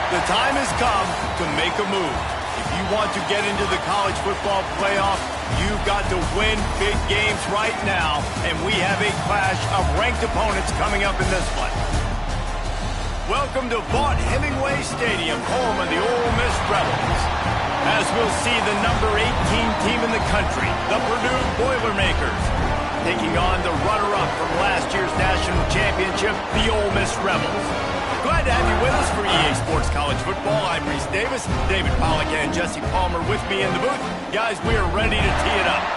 The time has come to make a move. If you want to get into the college football playoff, you've got to win big games right now, and we have a clash of ranked opponents coming up in this one. Welcome to Vaught-Hemingway Stadium, home of the Ole Miss Rebels. As we'll see the number 18 team in the country, the Purdue Boilermakers, taking on the runner-up from last year's national championship, the Ole Miss Rebels. Glad to have you with us for EA Sports College Football. I'm Reese Davis, David Pollack and Jesse Palmer with me in the booth. Guys, we are ready to tee it up.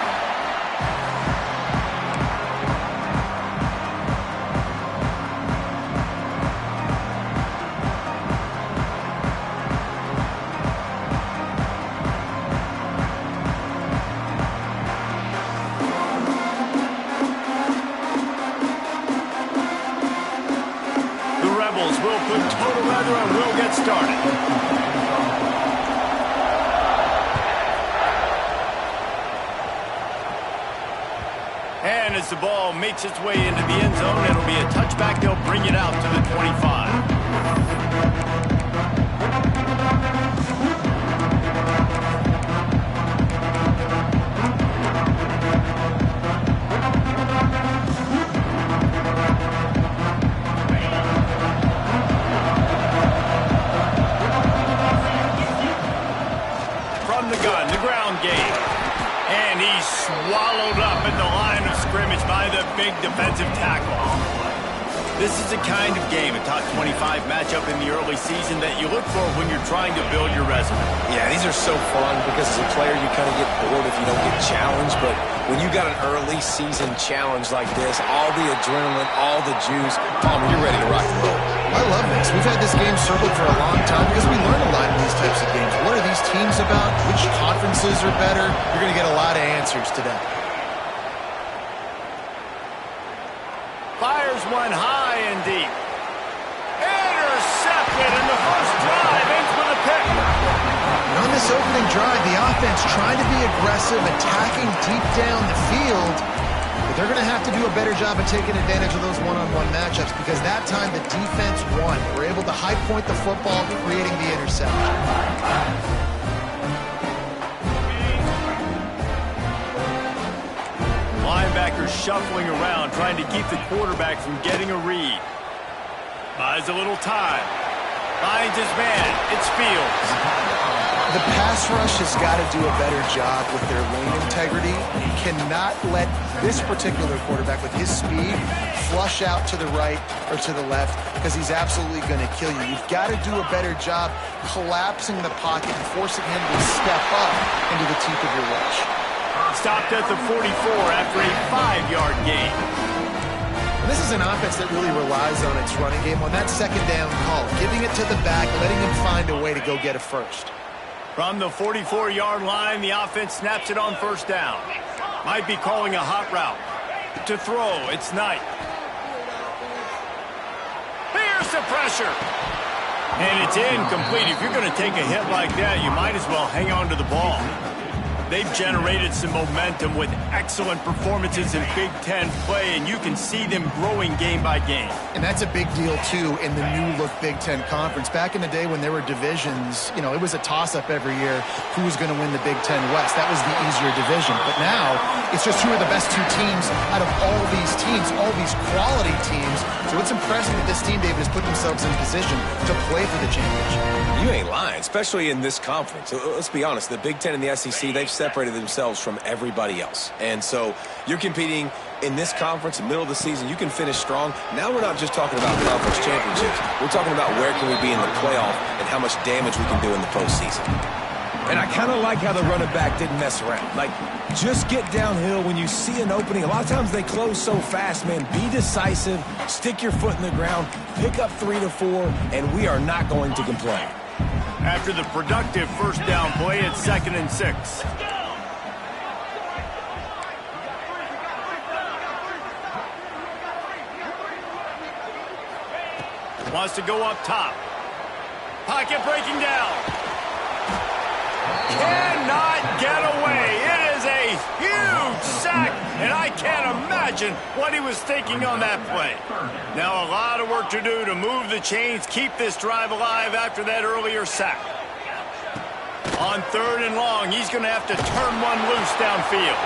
We'll put total weather and we'll get started. And as the ball makes its way into the end zone, it'll be a touchback. They'll bring it out to the 25. Swallowed up at the line of scrimmage by the big defensive tackle. This is the kind of game, a top 25 matchup in the early season, that you look for when you're trying to build your resume. Yeah, these are so fun because as a player you kind of get bored if you don't get challenged, but when you got an early season challenge like this, all the adrenaline, all the juice, Palmer, you're ready to rock and roll. I love this. We've had this game circled for a long time because we learn a lot in these types of games. What are these teams about? Which conferences are better? You're going to get a lot of answers today. Fires one high and deep. Intercepted, and the first drive ends with a pick. And on this opening drive, the offense trying to be aggressive, attacking deep down the field. But they're going to have to do a better job of taking advantage of those one-on-one matchups because that time the defense won. We're able to high point the football, creating the interception. Linebacker shuffling around, trying to keep the quarterback from getting a read. Buys a little time. Finds his man. It's Fields. The pass rush has got to do a better job with their lane integrity. You cannot let this particular quarterback, with his speed, flush out to the right or to the left because he's absolutely going to kill you. You've got to do a better job collapsing the pocket and forcing him to step up into the teeth of your rush. Stopped at the 44 after a 5-yard gain. This is an offense that really relies on its running game on that second down call, giving it to the back, letting him find a way to go get a first. From the 44-yard line, the offense snaps it on first down. Might be calling a hot route. To throw, it's Knight. Here's the pressure. And it's incomplete. If you're going to take a hit like that, you might as well hang on to the ball. They've generated some momentum with excellent performances in Big Ten play, and you can see them growing game by game. And that's a big deal, too, in the new-look Big Ten Conference. Back in the day when there were divisions, it was a toss-up every year who was going to win the Big Ten West. That was the easier division. But now, it's just who are the best two teams out of all these teams, all these quality teams. So it's impressive that this team, David, has put themselves in position to play for the championship. You ain't lying, especially in this conference. Let's be honest, the Big Ten and the SEC, they've separated themselves from everybody else. And so you're competing in this conference, in the middle of the season, you can finish strong. Now we're not just talking about conference championships. We're talking about where can we be in the playoff and how much damage we can do in the postseason. And I kind of like how the running back didn't mess around. Like, just get downhill when you see an opening. A lot of times they close so fast, man. Be decisive, stick your foot in the ground, pick up 3 to 4, and we are not going to complain. After the productive first down play, it's 2nd and 6. Wants to go up top. Pocket breaking down. Cannot get away. It is a huge sack, and I can't imagine what he was thinking on that play. Now a lot of work to do to move the chains, keep this drive alive after that earlier sack. On 3rd and long, he's going to have to turn one loose downfield.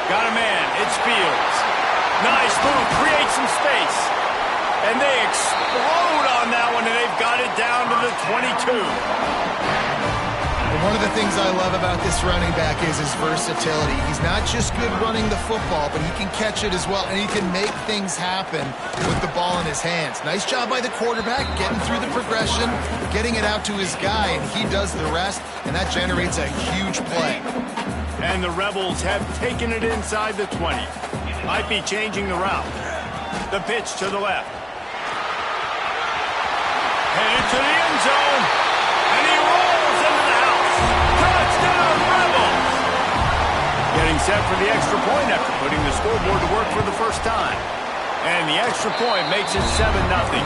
Got a man. It's Fields. Nice move. Create some space. And they explode on that one, and they've got it down to the 22. And one of the things I love about this running back is his versatility. He's not just good running the football, but he can catch it as well, and he can make things happen with the ball in his hands. Nice job by the quarterback, getting through the progression, getting it out to his guy, and he does the rest, and that generates a huge play. And the Rebels have taken it inside the 20. Might be changing the route. The pitch to the left. Headed to the end zone. And he rolls into the house. Touchdown, Rebels! Getting set for the extra point after putting the scoreboard to work for the first time. And the extra point makes it 7-0.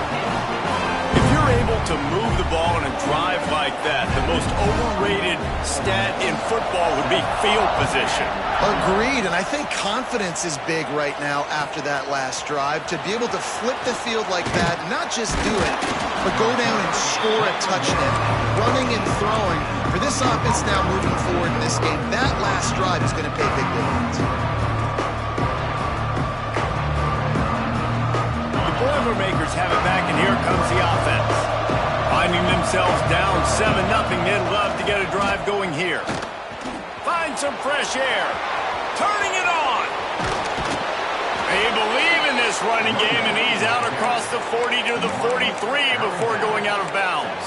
If you're able to move the ball in a drive like that, the most overrated stat in football would be field position. Agreed, and I think confidence is big right now after that last drive. To be able to flip the field like that, not just do it, but go down and score a touchdown. Running and throwing, for this offense now moving forward in this game, that last drive is going to pay big dividends. The Boilermakers have it back, and here comes the offense. Finding themselves down 7-0, they'd love to get a drive going here. Find some fresh air. Turning it on. They believe in this running game, and he's out across the 40 to the 43 before going out of bounds.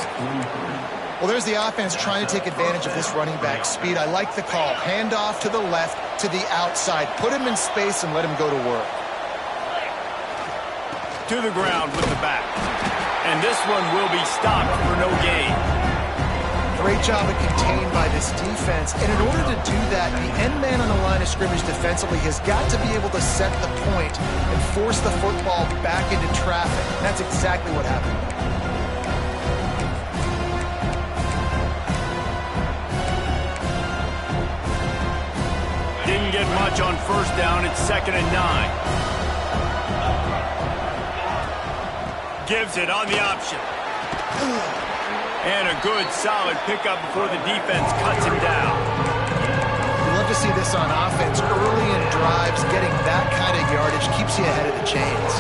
Well, there's the offense trying to take advantage of this running back speed. I like the call. Hand off to the left, to the outside. Put him in space and let him go to work. To the ground with the back. And this one will be stopped for no gain. Great job of contained by this defense. And in order to do that, the end man on the line of scrimmage defensively has got to be able to set the point and force the football back into traffic. And that's exactly what happened. Didn't get much on 1st down. It's 2nd and 9. Gives it on the option. And a good, solid pickup before the defense cuts him down. We love to see this on offense. Early in drives, getting that kind of yardage keeps you ahead of the chains.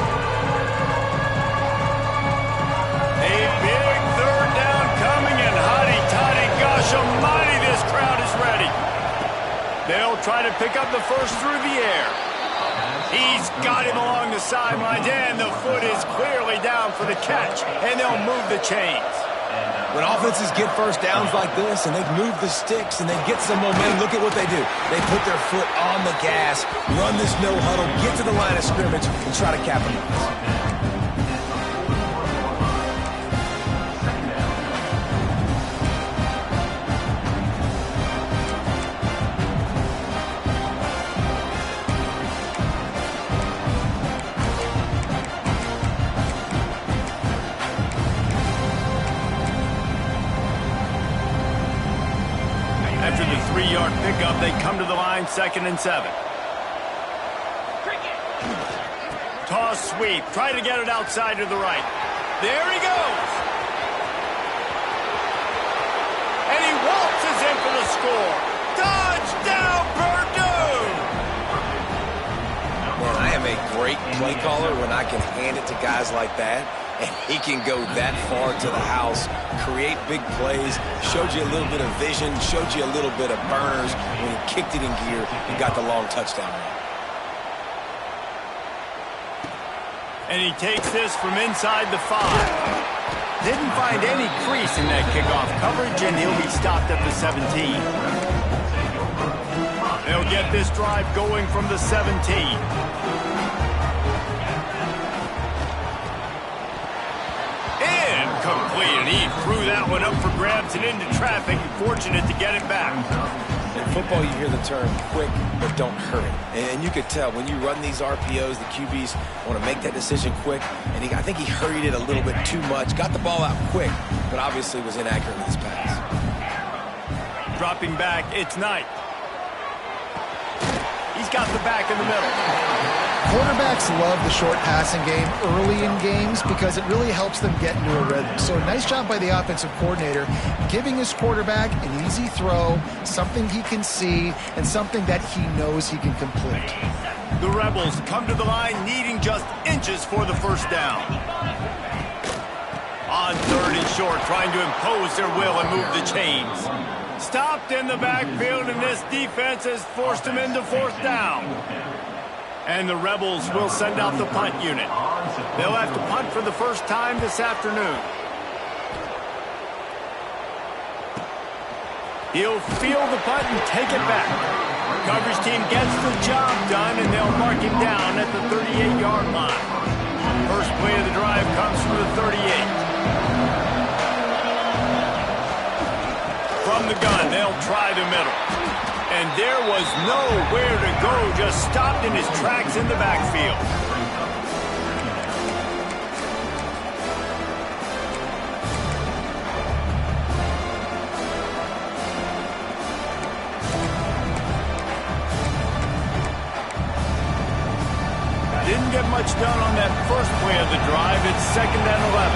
A big 3rd down coming, and hotty-toddy, gosh almighty, this crowd is ready. They'll try to pick up the first through the air. He's got him along the sidelines, and the foot is clearly down for the catch, and they'll move the chains. When offenses get first downs like this and they move the sticks and they get some momentum, look at what they do. They put their foot on the gas, run this no huddle, get to the line of scrimmage, and try to capitalize. After the 3-yard pickup, they come to the line, 2nd and 7. Toss sweep. Try to get it outside to the right. There he goes. And he waltzes in for the score. Touchdown, Purdue! Man, I am a great play caller when I can hand it to guys like that. And he can go that far to the house, create big plays, showed you a little bit of vision, showed you a little bit of burners when he kicked it in gear and got the long touchdown run. And he takes this from inside the 5. Didn't find any crease in that kickoff coverage, and he'll be stopped at the 17. They'll get this drive going from the 17. Complete, and he threw that one up for grabs and into traffic. Fortunate to get it back. In football, you hear the term quick, but don't hurry. And you could tell when you run these RPOs, the QBs want to make that decision quick. And I think he hurried it a little bit too much. Got the ball out quick, but obviously was inaccurate with his pass. Dropping back, it's Knight. He's got the back in the middle. Quarterbacks love the short passing game early in games because it really helps them get into a rhythm. So nice job by the offensive coordinator giving his quarterback an easy throw, something he can see, and something that he knows he can complete. The Rebels come to the line needing just inches for the first down. On 3rd and short, trying to impose their will and move the chains. Stopped in the backfield, and this defense has forced them into 4th down. And the Rebels will send out the punt unit. They'll have to punt for the first time this afternoon. He'll field the punt and take it back. Coverage team gets the job done, and they'll mark him down at the 38-yard line. First play of the drive comes from the 38. From the gun, they'll try the middle. And there was nowhere to go, just stopped in his tracks in the backfield. Didn't get much done on that first play of the drive. It's 2nd and 11.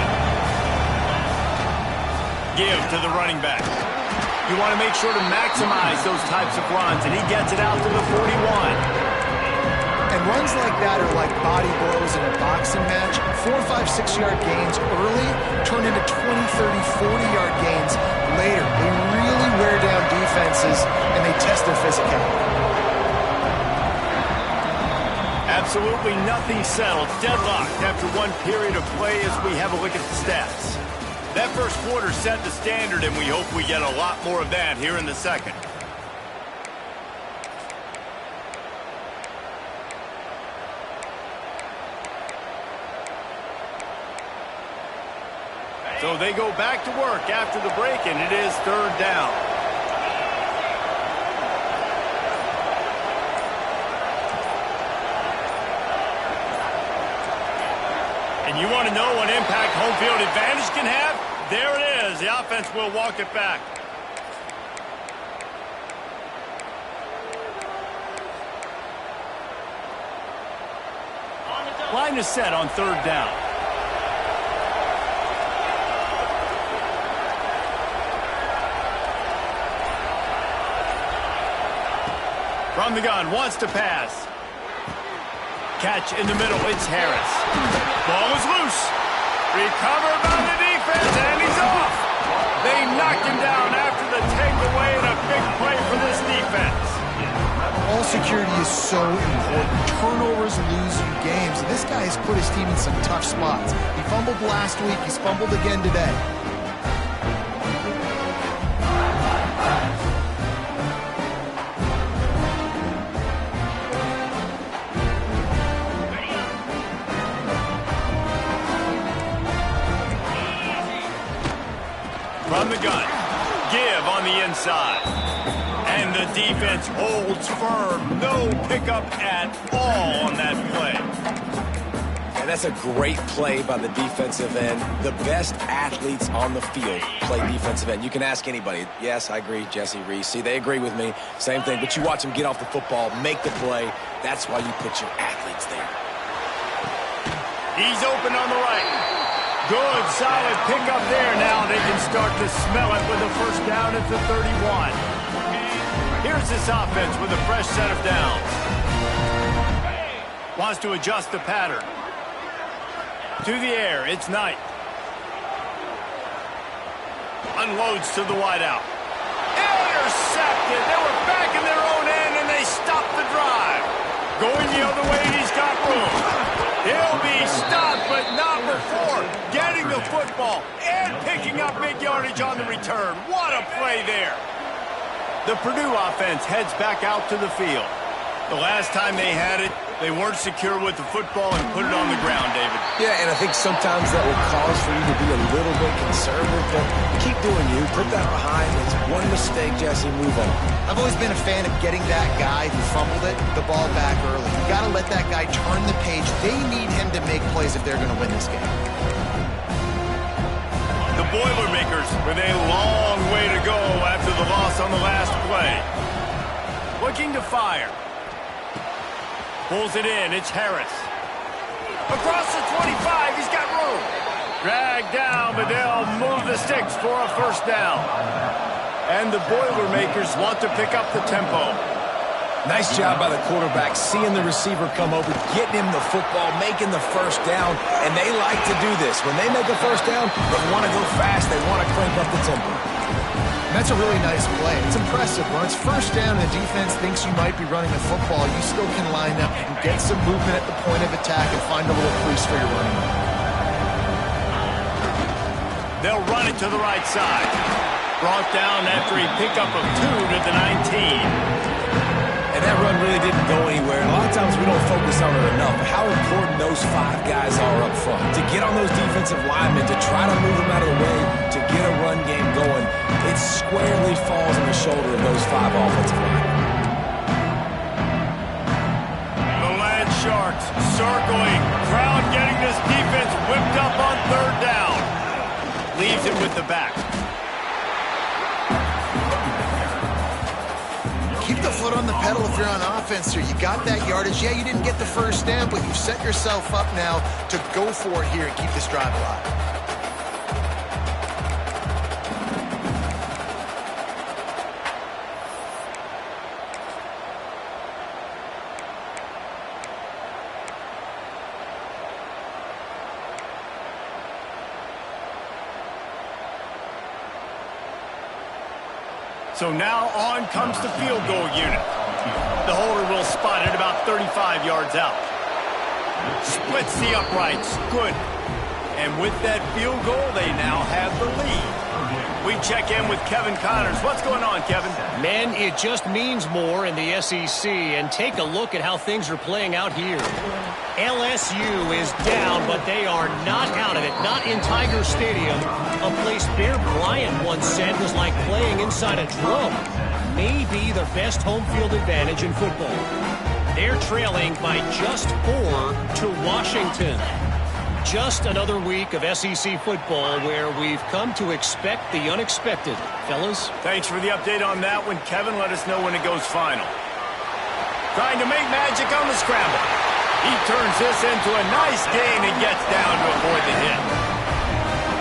Give to the running back. You want to make sure to maximize those types of runs, and he gets it out to the 41. And runs like that are like body blows in a boxing match. 4, 5, 6-yard gains early turn into 20, 30, 40-yard gains later. They really wear down defenses, and they test their physicality. Absolutely nothing settled. Deadlocked after one period of play as we have a look at the stats. That first quarter set the standard, and we hope we get a lot more of that here in the second. So they go back to work after the break, and it is 3rd down. And you want to know what impact home field advantage can have? There it is. The offense will walk it back. Line is set on 3rd down. From the gun, wants to pass. Catch in the middle, it's Harris. Ball is loose. Recovered by the defense, and he's off. They knocked him down after the takeaway, and a big play for this defense. Ball security is so important. Turnovers lose you games. This guy has put his team in some tough spots. He fumbled last week. He's fumbled again today. From the gun, give on the inside. And the defense holds firm. No pickup at all on that play. And that's a great play by the defensive end. The best athletes on the field play defensive end. You can ask anybody. Yes, I agree, Jesse, Reese. See, they agree with me. Same thing. But you watch them get off the football, make the play. That's why you put your athletes there. He's open on the right. Good, solid pickup there. Now they can start to smell it with a first down at the 31. Here's this offense with a fresh set of downs. Wants to adjust the pattern. To the air, it's Knight. Unloads to the wideout. Intercepted. They were back in their own end, and they stopped the drive. Going the other way, he's got room. He'll be stopped, but not before getting the football and picking up big yardage on the return. What a play there. The Purdue offense heads back out to the field. The last time they had it, they weren't secure with the football and put it on the ground, David. Yeah, and I think sometimes that will cause for you to be a little bit conservative, but keep doing you. Put that behind. It's one mistake, Jesse, move on. I've always been a fan of getting that guy who fumbled it, the ball back early. You got to let that guy turn the page. They need him to make plays if they're going to win this game. The Boilermakers with a long way to go after the loss on the last play. Looking to fire. Pulls it in. It's Harris. Across the 25. He's got room. Dragged down, but they'll move the sticks for a first down. And the Boilermakers want to pick up the tempo. Nice job by the quarterback, seeing the receiver come over, getting him the football, making the first down, and they like to do this. When they make a first down, they want to go fast. They want to crank up the tempo. That's a really nice play. It's impressive. When it's first down and the defense thinks you might be running the football, you still can line up and get some movement at the point of attack and find a little crease for your running back. They'll run it to the right side. Brought down after a pickup of 2 to the 19. And that run really didn't go anywhere. A lot of times we don't focus on it enough, but how important those 5 guys are up front. To get on those defensive linemen, to try to move them out of the way, to get a run game going, it squarely falls on the shoulder of those 5 offensive linemen. The Land Sharks circling. Crowd getting this defense whipped up on third down. Leaves it with the back. Keep the foot on the pedal if you're on offense here. You got that yardage. Yeah, you didn't get the first down, but you've set yourself up now to go for it here and keep this drive alive. So now on comes the field goal unit. The holder will spot it about 35 yards out. Splits the uprights. Good. And with that field goal, they now have the lead. We check in with Kevin Connors. What's going on, Kevin? Men, it just means more in the SEC. And take a look at how things are playing out here. LSU is down, but they are not out of it. Not in Tiger Stadium, a place Bear Bryant once said was like playing inside a drum. Maybe the best home field advantage in football. They're trailing by just 4 to Washington. Just another week of SEC football where we've come to expect the unexpected. Fellas? Thanks for the update on that one, Kevin. Let us know when it goes final. Trying to make magic on the scramble. He turns this into a nice gain and gets down to avoid the hit.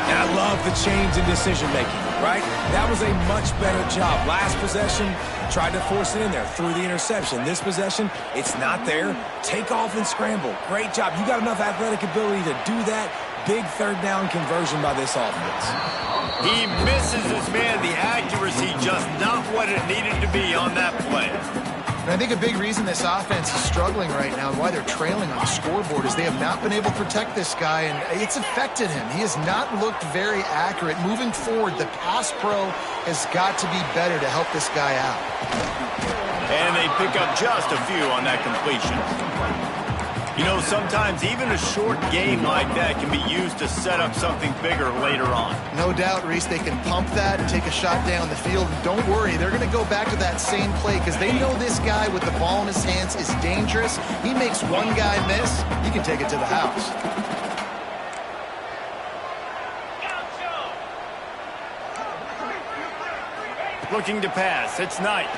And I love the change in decision-making, right? That was a much better job. Last possession, tried to force it in there, threw the interception. This possession, it's not there. Take off and scramble. Great job. You got enough athletic ability to do that. Big third down conversion by this offense. He misses his man. The accuracy just not what it needed to be on that play. And I think a big reason this offense is struggling right now and why they're trailing on the scoreboard is they have not been able to protect this guy, and it's affected him. He has not looked very accurate. Moving forward, the pass pro has got to be better to help this guy out. And they pick up just a few on that completion. You know, sometimes even a short game like that can be used to set up something bigger later on. No doubt, Reese, they can pump that and take a shot down the field. And don't worry, they're going to go back to that same play because they know this guy with the ball in his hands is dangerous. He makes one guy miss, he can take it to the house. Looking to pass, it's Knight.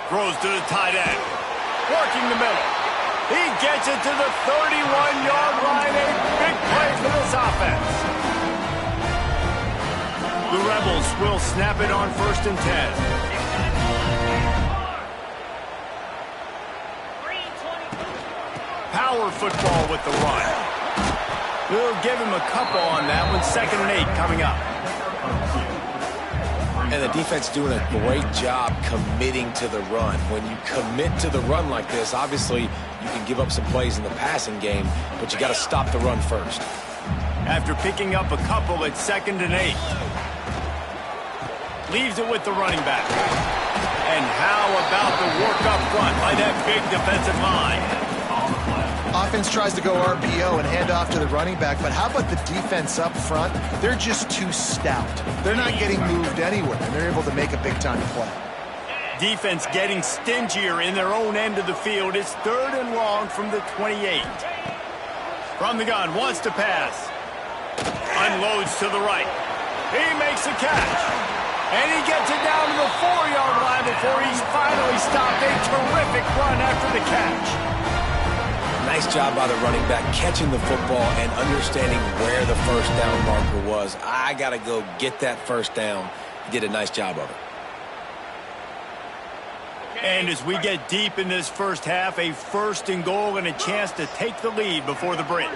Throws to the tight end. Working the middle. He gets it to the 31-yard line. A big play for this offense. The Rebels will snap it on 1st and 10. Power football with the run. We'll give him a couple on that one. 2nd and 8 coming up. And the defense doing a great job committing to the run. When you commit to the run like this, obviously you can give up some plays in the passing game, but you got to stop the run first. After picking up a couple at 2nd and 8. Leaves it with the running back. And how about the work up front by that big defensive line? Offense tries to go RPO and hand off to the running back, but how about the defense up front? They're just too stout. They're not getting moved anywhere, and they're able to make a big-time play. Defense getting stingier in their own end of the field. It's 3rd and long from the 28. From the gun, wants to pass. Unloads to the right. He makes a catch. And he gets it down to the 4-yard line before he's finally stopped. A terrific run after the catch. Nice job by the running back catching the football and understanding where the first down marker was. I got to go get that first down. He did a nice job of it. And as we get deep in this first half, a 1st and goal and a chance to take the lead before the break.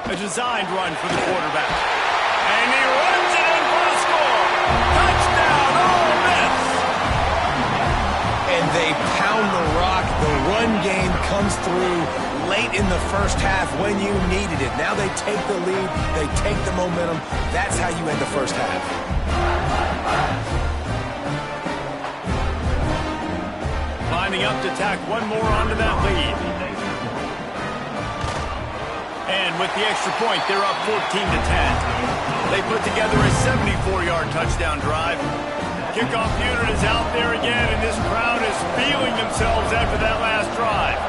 A designed run for the quarterback. And he runs it in for the score. Touchdown, Ole Miss. And they pound the rock. The run game comes through late in the first half when you needed it. Now they take the lead. They take the momentum. That's how you end the first half. Lining up to tack one more onto that lead. And with the extra point, they're up 14-10. They put together a 74-yard touchdown drive. Kickoff unit is out there again, and this crowd is feeling themselves after that last drive.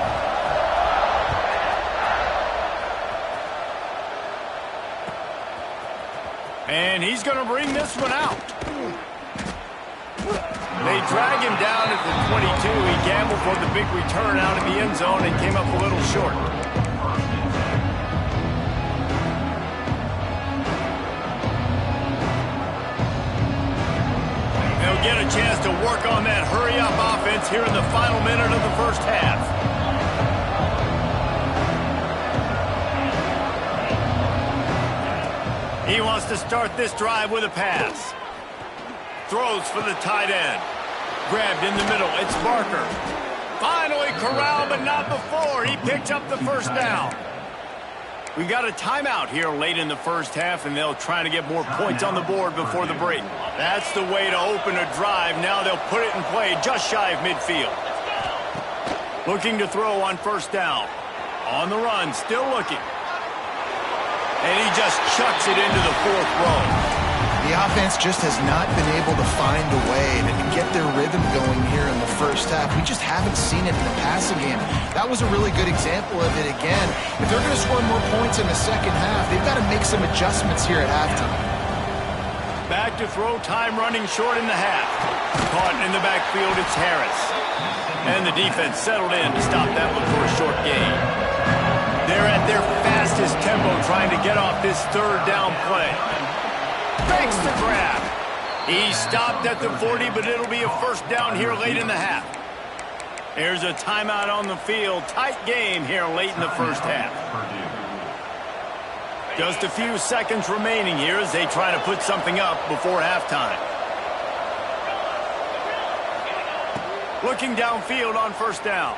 And he's going to bring this one out. They drag him down at the 22. He gambled for the big return out in the end zone and came up a little short. They'll get a chance to work on that hurry-up offense here in the final minute of the first half. He wants to start this drive with a pass. Throws for the tight end. Grabbed in the middle. It's Barker. Finally corralled, but not before. He picks up the first down. We've got a timeout here late in the first half, and they'll try to get more points on the board before the break. That's the way to open a drive. Now they'll put it in play just shy of midfield. Looking to throw on first down. On the run, still looking. And he just chucks it into the 4th row. The offense just has not been able to find a way to get their rhythm going here in the first half. We just haven't seen it in the passing game. That was a really good example of it again. If they're going to score more points in the second half, they've got to make some adjustments here at halftime. Back to throw, time running short in the half. Caught in the backfield, it's Harris. And the defense settled in to stop that one for a short gain. They're at their fastest tempo trying to get off this 3rd down play. Fakes the grab. He stopped at the 40, but it'll be a first down here late in the half. There's a timeout on the field. Tight game here late in the first half. Just a few seconds remaining here as they try to put something up before halftime. Looking downfield on first down.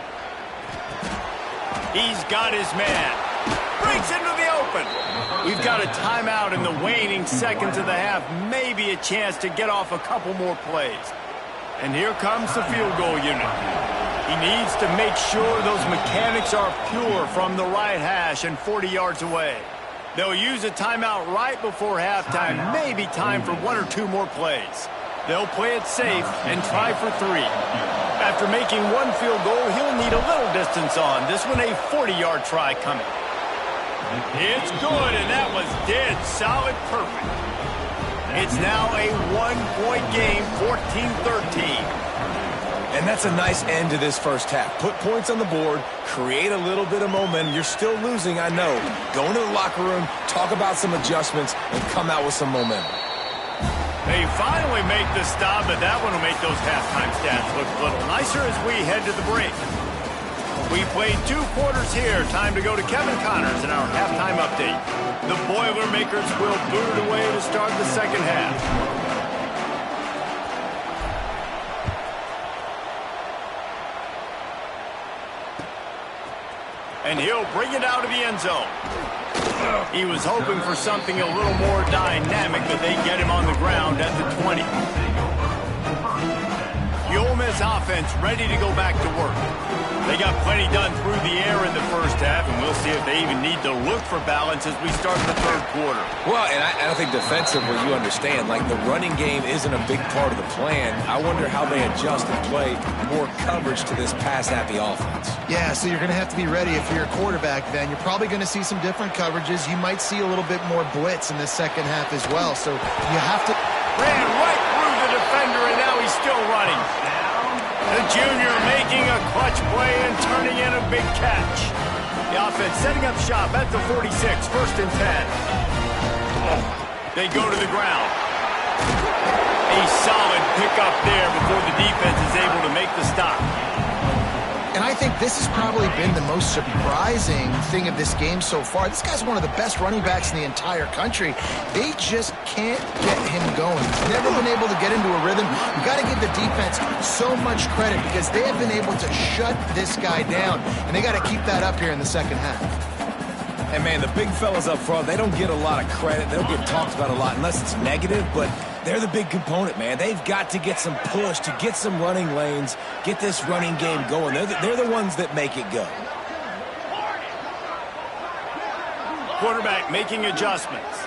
He's got his man. Breaks into the open. We've got a timeout in the waning seconds of the half. Maybe a chance to get off a couple more plays. And here comes the field goal unit. He needs to make sure those mechanics are pure from the right hash and 40 yards away. They'll use a timeout right before halftime. Maybe time for 1 or 2 more plays. They'll play it safe and try for 3. After making 1 field goal, he'll need a little distance on. This one a 40-yard try coming. It's good, and that was dead solid perfect. It's now a 1-point game, 14-13. And that's a nice end to this first half. Put points on the board, create a little bit of momentum. You're still losing, I know. Go into the locker room, talk about some adjustments, and come out with some momentum. They finally make the stop, but that one will make those halftime stats look a little nicer as we head to the break. We played 2 quarters here. Time to go to Kevin Connors in our halftime update. The Boilermakers will boot it away to start the second half. And he'll bring it out of the end zone. He was hoping for something a little more dynamic, but they get him on the ground at the 20. The Ole Miss offense ready to go back to work. They got plenty done through the air in the first half, and we'll see if they even need to look for balance as we start the 3rd quarter. Well, and I think defensively, you understand, like the running game isn't a big part of the plan. I wonder how they adjust and play more coverage to this pass-happy offense. Yeah, so you're going to have to be ready if you're a quarterback then. You're probably going to see some different coverages. You might see a little bit more blitz in the second half as well. So you have to... Ran right through the defender, and now he's still running. The junior making a clutch play and turning in a big catch. The offense setting up shop at the 46, 1st and 10. They go to the ground. A solid pickup there before the defense is able to make the stop. And I think this has probably been the most surprising thing of this game so far. This guy's one of the best running backs in the entire country. They just can't get him going. He's never been able to get into a rhythm. You've got to give the defense so much credit because they have been able to shut this guy down. And they got to keep that up here in the second half. And, man, the big fellas up front, they don't get a lot of credit. They don't get talked about a lot unless it's negative, but they're the big component, man. They've got to get some push, to get some running lanes, get this running game going. They're the ones that make it go. Quarterback making adjustments.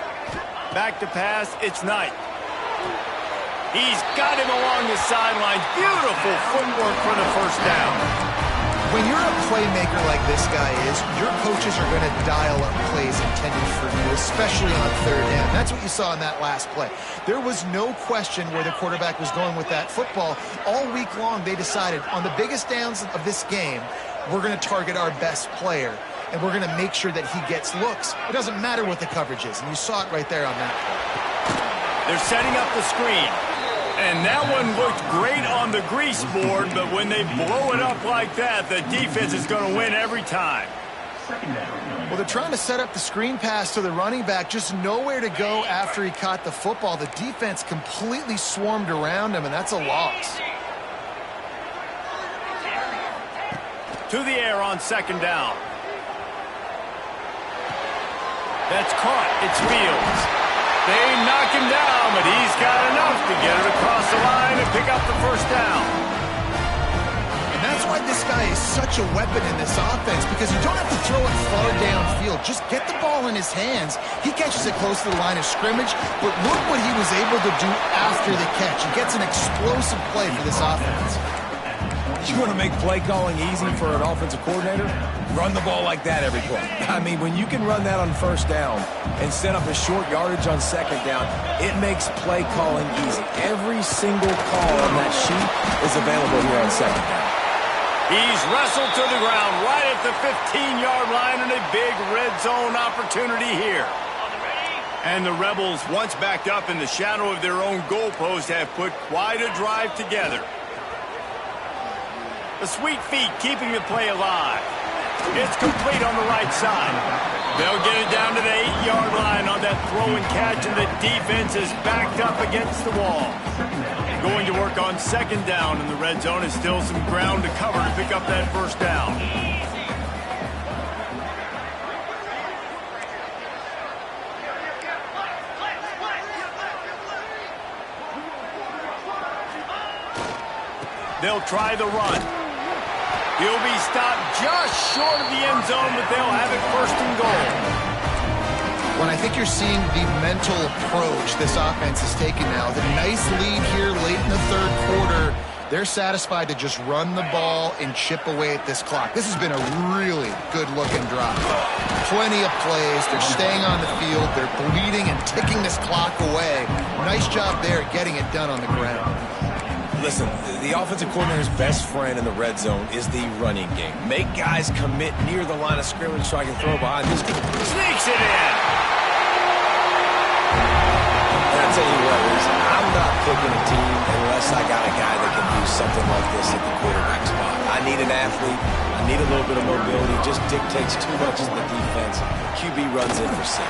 Back to pass, it's Knight. He's got him along the sidelines. Beautiful footwork for the first down. When you're a playmaker like this guy is, your coaches are going to dial up plays intended for you, especially on 3rd down. That's what you saw in that last play. There was no question where the quarterback was going with that football. All week long, they decided on the biggest downs of this game, we're going to target our best player, and we're going to make sure that he gets looks. It doesn't matter what the coverage is, and you saw it right there on that play. They're setting up the screen. And that one looked great on the grease board, but when they blow it up like that, the defense is going to win every time. Well, they're trying to set up the screen pass to the running back, just nowhere to go after he caught the football. The defense completely swarmed around him, and that's a loss. To the air on 2nd down. That's caught. It's Fields. They knock him down, but he's got enough to get it across the line and pick up the 1st down. And that's why this guy is such a weapon in this offense, because you don't have to throw it far downfield. Just get the ball in his hands. He catches it close to the line of scrimmage, but look what he was able to do after the catch. He gets an explosive play for this offense. You want to make play calling easy for an offensive coordinator? Run the ball like that every play. I mean, when you can run that on 1st down and set up a short yardage on 2nd down, it makes play calling easy. Every single call on that sheet is available here on 2nd down. He's wrestled to the ground right at the 15-yard line, and a big red zone opportunity here. And the Rebels, once backed up in the shadow of their own goalpost, have put quite a drive together. The sweet feet keeping the play alive. It's complete on the right side. They'll get it down to the 8-yard line on that throw and catch, and the defense is backed up against the wall. Going to work on 2nd down in the red zone. Is still some ground to cover to pick up that 1st down. They'll try the run. He'll be stopped just short of the end zone, but they'll have it 1st and goal. When I think you're seeing the mental approach this offense is taking now, the nice lead here late in the 3rd quarter, they're satisfied to just run the ball and chip away at this clock. This has been a really good-looking drive. Plenty of plays. They're staying on the field. They're bleeding and ticking this clock away. Nice job there getting it done on the ground. Listen, the offensive coordinator's best friend in the red zone is the running game. Make guys commit near the line of scrimmage so I can throw behind this guy. Sneaks it in. And I'll tell you what, I'm not picking a team unless I got a guy that can do something like this at the quarterback spot. I need an athlete. I need a little bit of mobility. It just dictates too much of the defense. QB runs in for 6.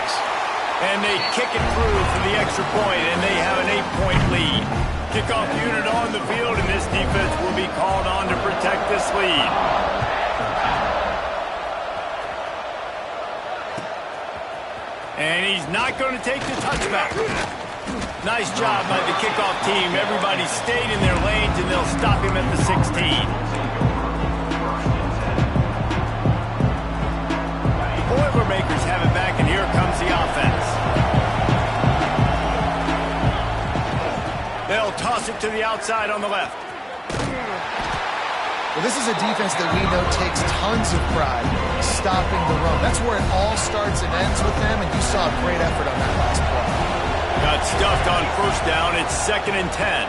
And they kick it through for the extra point, and they have an 8-point lead. Kickoff unit on the field, and this defense will be called on to protect this lead. And he's not going to take the touchback. Nice job by the kickoff team. Everybody stayed in their lanes, and they'll stop him at the 16. Boilermakers have it back, and here comes the offense. They'll toss it to the outside on the left. Well, this is a defense that we know takes tons of pride stopping the run. That's where it all starts and ends with them, and you saw a great effort on that last play. Got stuffed on first down. It's 2nd and 10.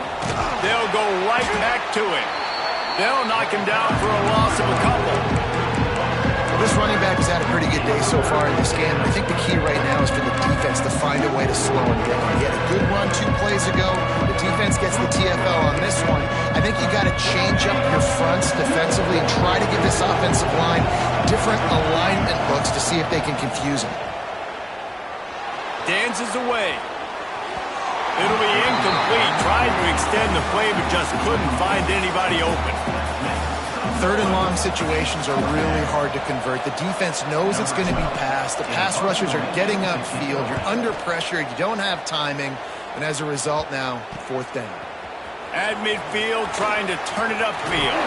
They'll go right back to him. They'll knock him down for a loss of a couple. This running back has had a pretty good day so far in this game. I think the key right now is for the defense to find a way to slow him down. He had a good run 2 plays ago. The defense gets the TFL on this one. I think you got to change up your fronts defensively and try to give this offensive line different alignment looks to see if they can confuse him. Dances away. It'll be incomplete. Tried to extend the play, but just couldn't find anybody open. 3rd and long situations are really hard to convert. The defense knows it's going to be passed. The pass rushers are getting upfield. You're under pressure. You don't have timing. And as a result now, 4th down. At midfield, trying to turn it upfield.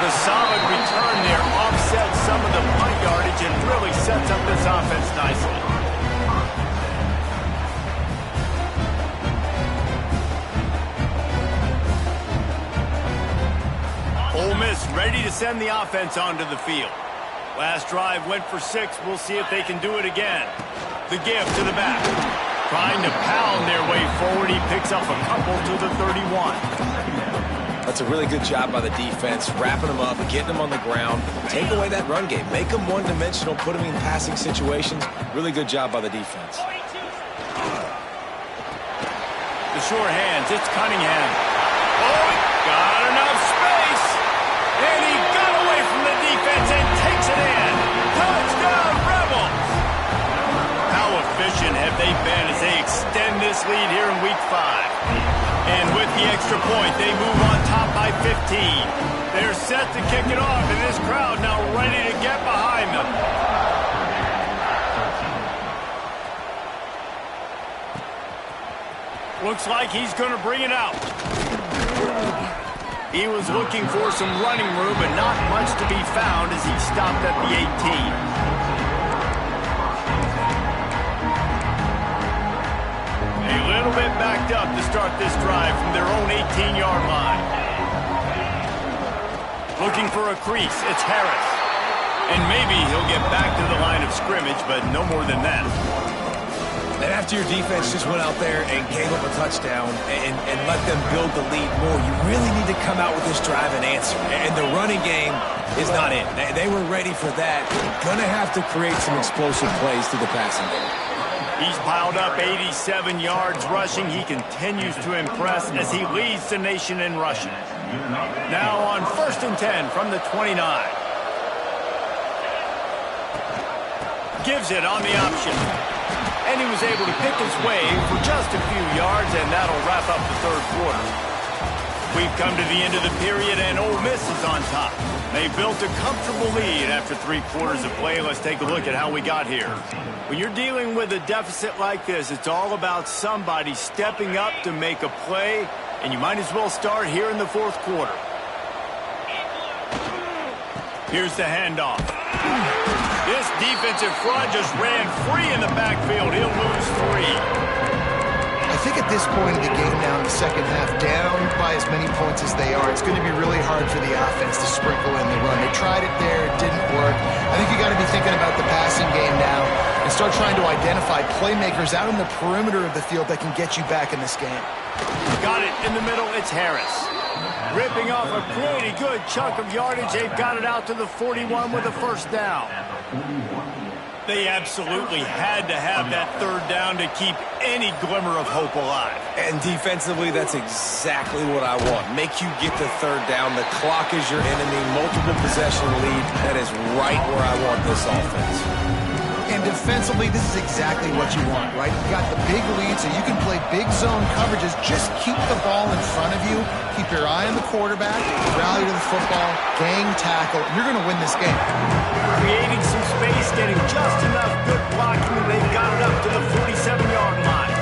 The solid return there offsets some of the punt yardage and really sets up this offense nicely. Ole Miss ready to send the offense onto the field. Last drive went for 6. We'll see if they can do it again. The give to the back. Trying to pound their way forward. He picks up a couple to the 31. That's a really good job by the defense, wrapping them up, getting them on the ground. Take away that run game. Make them one-dimensional, put them in passing situations. Really good job by the defense. The sure hands. It's Cunningham. Oh, got enough space. And he got away from the defense and takes it in. Touchdown, Rebels! How efficient have they been as they extend this lead here in Week 5? And with the extra point, they move on top by 15. They're set to kick it off, and this crowd now ready to get behind them. Looks like he's going to bring it out. He was looking for some running room, but not much to be found as he stopped at the 18. A little bit backed up to start this drive from their own 18-yard line. Looking for a crease, it's Harris. And maybe he'll get back to the line of scrimmage, but no more than that. And after your defense just went out there and gave up a touchdown and let them build the lead more, you really need to come out with this drive and answer. And the running game is not in. They were ready for that. Going to have to create some explosive plays through the passing game. He's piled up 87 yards rushing. He continues to impress as he leads the nation in rushing. Now on 1st and 10 from the 29. Gives it on the option. And he was able to pick his way for just a few yards, and that'll wrap up the 3rd quarter. We've come to the end of the period, and Ole Miss is on top. They built a comfortable lead after 3 quarters of play. Let's take a look at how we got here. When you're dealing with a deficit like this, it's all about somebody stepping up to make a play, and you might as well start here in the 4th quarter. Here's the handoff. This defensive front just ran free in the backfield. He'll lose 3. I think at this point of the game now in the 2nd half, down by as many points as they are, it's going to be really hard for the offense to sprinkle in the run. They tried it there. It didn't work. I think you got to be thinking about the passing game now and start trying to identify playmakers out in the perimeter of the field that can get you back in this game. Got it in the middle. It's Harris. Ripping off a pretty good chunk of yardage. They've got it out to the 41 with a 1st down. They absolutely had to have that 3rd down to keep any glimmer of hope alive. And defensively, that's exactly what I want. Make you get the 3rd down. The clock is your enemy. Multiple possession lead. That is right where I want this offense. And defensively, this is exactly what you want, right? You got the big lead, so you can play big zone coverages. Just keep the ball in front of you. Keep your eye on the quarterback. Rally to the football. Gang tackle. You're going to win this game. Creating some space, getting just enough good blocking. They've got it up to the 47-yard line.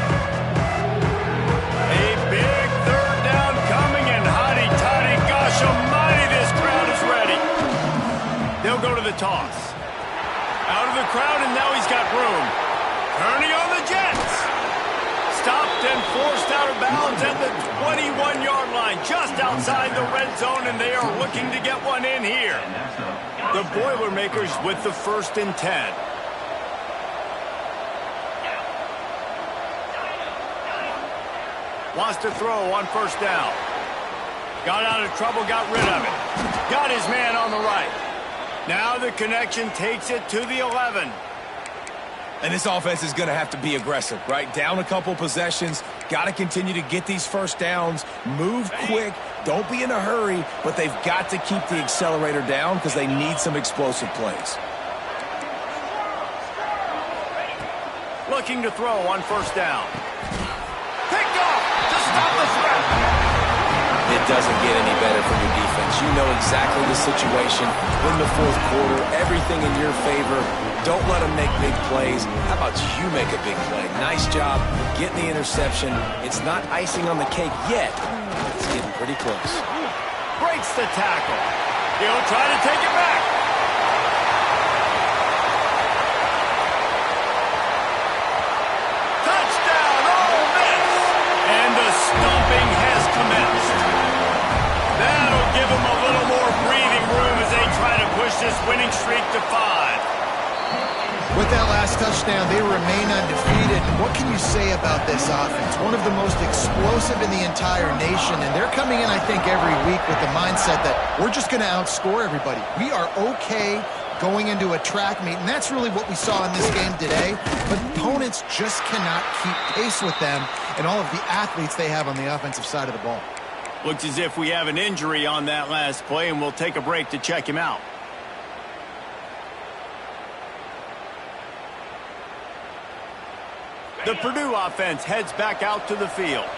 A big 3rd down coming, and hotty-toddy, gosh almighty, this crowd is ready. They'll go to the toss. Out of the crowd, and now he's got room. Turning on the Jets. stopped and forced out of bounds at the 21-yard line, just outside the red zone, and they are looking to get one in here. The Boilermakers with the 1st and 10. Wants to throw on 1st down. Got out of trouble, got rid of it. Got his man on the right. Now the connection takes it to the 11. And this offense is going to have to be aggressive, right? Down a couple possessions, got to continue to get these 1st downs, move quick, don't be in a hurry, but they've got to keep the accelerator down because they need some explosive plays. Looking to throw on 1st down. Picked off to stop the threat. It doesn't get any better from your defense. You know exactly the situation in the 4th quarter, everything in your favor. Don't let them make big plays. How about you make a big play? Nice job getting the interception. It's not icing on the cake yet. It's getting pretty close. Breaks the tackle. He'll try to take it back. Touchdown, Ole Miss! And the stomping has commenced. That'll give them a little more breathing room as they try to push this winning streak to 5. With that last touchdown, they remain undefeated. What can you say about this offense? One of the most explosive in the entire nation, and they're coming in, I think, every week with the mindset that we're just going to outscore everybody. We are okay going into a track meet, and that's really what we saw in this game today. But opponents just cannot keep pace with them and all of the athletes they have on the offensive side of the ball. Looks as if we have an injury on that last play, and we'll take a break to check him out. The Purdue offense heads back out to the field.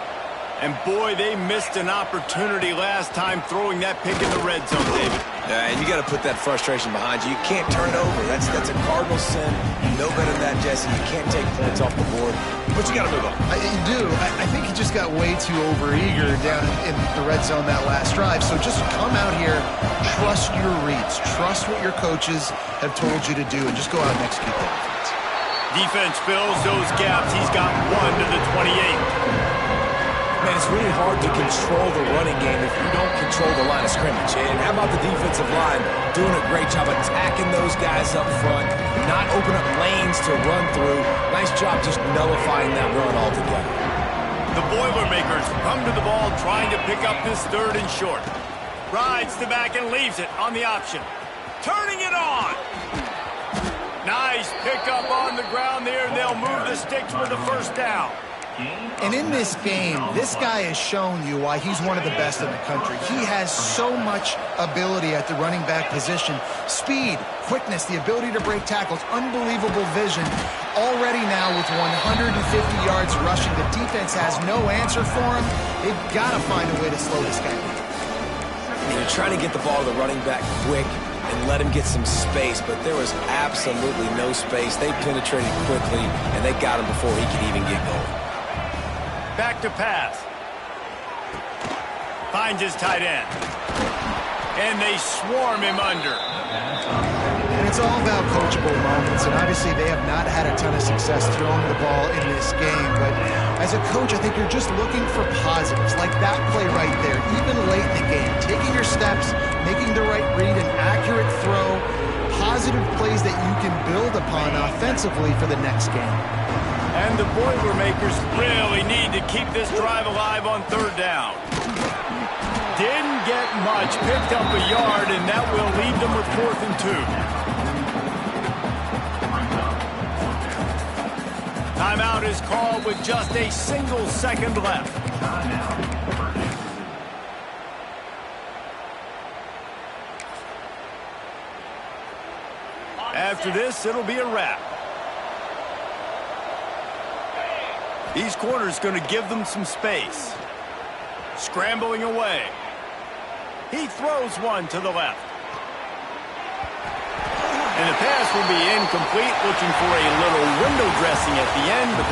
And boy, they missed an opportunity last time throwing that pick in the red zone, David. Yeah, and you got to put that frustration behind you. You can't turn it over. That's a cardinal sin. You know better than that, Jesse. You can't take points off the board, but you got to move on. You do. I think he just got way too overeager down in the red zone that last drive. So just come out here, trust your reads, trust what your coaches have told you to do, and just go out and execute that defense. Defense fills those gaps. He's got 1 to the 28. Man, it's really hard to control the running game if you don't control the line of scrimmage. And how about the defensive line doing a great job attacking those guys up front, not open up lanes to run through. Nice job just nullifying that run altogether. The Boilermakers come to the ball trying to pick up this 3rd and short. Rides the back and leaves it on the option. Turning it on. Nice pickup on the ground there. They'll move the sticks with the 1st down. And in this game, this guy has shown you why he's one of the best in the country. He has so much ability at the running back position. Speed, quickness, the ability to break tackles, unbelievable vision. Already now with 150 yards rushing, the defense has no answer for him. They've got to find a way to slow this guy down. You're trying to get the ball to the running back quick and let him get some space, but there was absolutely no space. They penetrated quickly, and they got him before he could even get going. Back to pass. Finds his tight end. And they swarm him under. And it's all about coachable moments, and obviously they have not had a ton of success throwing the ball in this game, but as a coach, I think you're just looking for positives, like that play right there, even late in the game, taking your steps, making the right read, an accurate throw, positive plays that you can build upon offensively for the next game. And the Boilermakers really need to keep this drive alive on 3rd down. Didn't get much, picked up a yard, and that will leave them with 4th and 2. Timeout is called with just a single second left. After this, it'll be a wrap. These corners going to give them some space. Scrambling away. He throws one to the left. And the pass will be incomplete, looking for a little window dressing at the end, but the